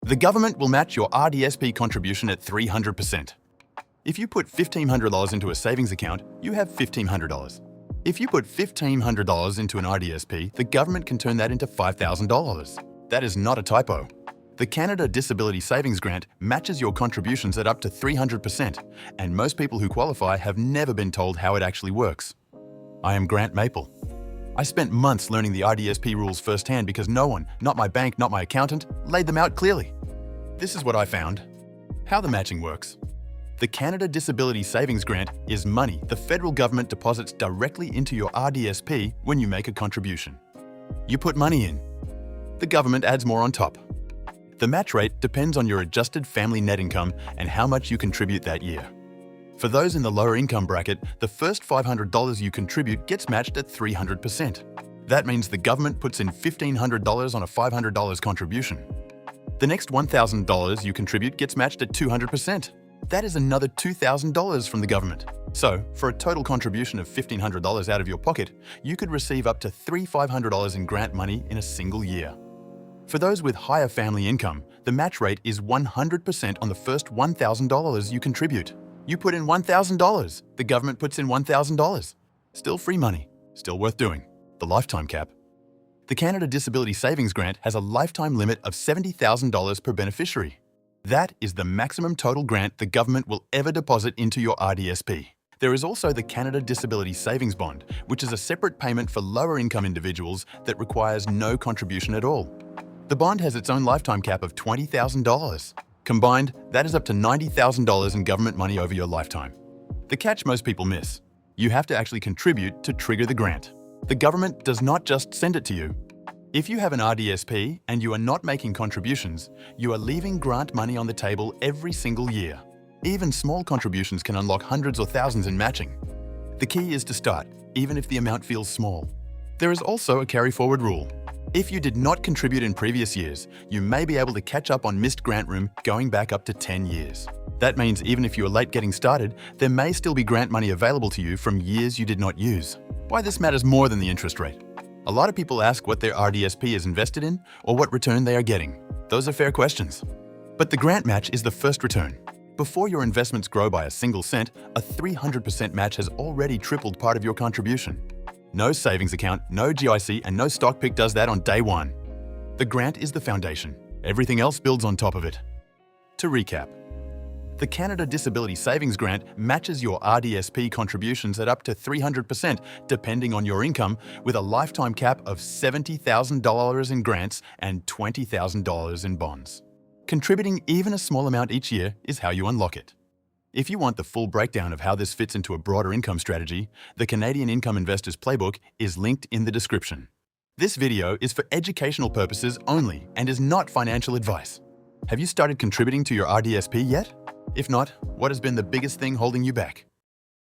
The government will match your RDSP contribution at 300%. If you put $1,500 into a savings account, you have $1,500. If you put $1,500 into an RDSP, the government can turn that into $5,000. That is not a typo. The Canada Disability Savings Grant matches your contributions at up to 300%, and most people who qualify have never been told how it actually works. I am Grant Maple. I spent months learning the RDSP rules firsthand because no one, not my bank, not my accountant, laid them out clearly. This is what I found. How the matching works. The Canada Disability Savings Grant is money the federal government deposits directly into your RDSP when you make a contribution. You put money in. The government adds more on top. The match rate depends on your adjusted family net income and how much you contribute that year. For those in the lower income bracket, the first $500 you contribute gets matched at 300%. That means the government puts in $1,500 on a $500 contribution. The next $1,000 you contribute gets matched at 200%. That is another $2,000 from the government. So, for a total contribution of $1,500 out of your pocket, you could receive up to $3,500 in grant money in a single year. For those with higher family income, the match rate is 100% on the first $1,000 you contribute. You put in $1,000, the government puts in $1,000. Still free money, still worth doing. The lifetime cap. The Canada Disability Savings Grant has a lifetime limit of $70,000 per beneficiary. That is the maximum total grant the government will ever deposit into your RDSP. There is also the Canada Disability Savings Bond, which is a separate payment for lower income individuals that requires no contribution at all. The bond has its own lifetime cap of $20,000. Combined, that is up to $90,000 in government money over your lifetime. The catch most people miss: you have to actually contribute to trigger the grant. The government does not just send it to you. If you have an RDSP and you are not making contributions, you are leaving grant money on the table every single year. Even small contributions can unlock hundreds or thousands in matching. The key is to start, even if the amount feels small. There is also a carry-forward rule. If you did not contribute in previous years, you may be able to catch up on missed grant room going back up to 10 years. That means even if you are late getting started, there may still be grant money available to you from years you did not use. Why this matters more than the interest rate. A lot of people ask what their RDSP is invested in or what return they are getting. Those are fair questions. But the grant match is the first return. Before your investments grow by a single cent, a 300% match has already tripled part of your contribution. No savings account, no GIC, and no stock pick does that on day one. The grant is the foundation. Everything else builds on top of it. To recap, the Canada Disability Savings Grant matches your RDSP contributions at up to 300% depending on your income, with a lifetime cap of $70,000 in grants and $20,000 in bonds. Contributing even a small amount each year is how you unlock it. If you want the full breakdown of how this fits into a broader income strategy, the Canadian Income Investors Playbook is linked in the description. This video is for educational purposes only and is not financial advice. Have you started contributing to your RDSP yet? If not, what has been the biggest thing holding you back?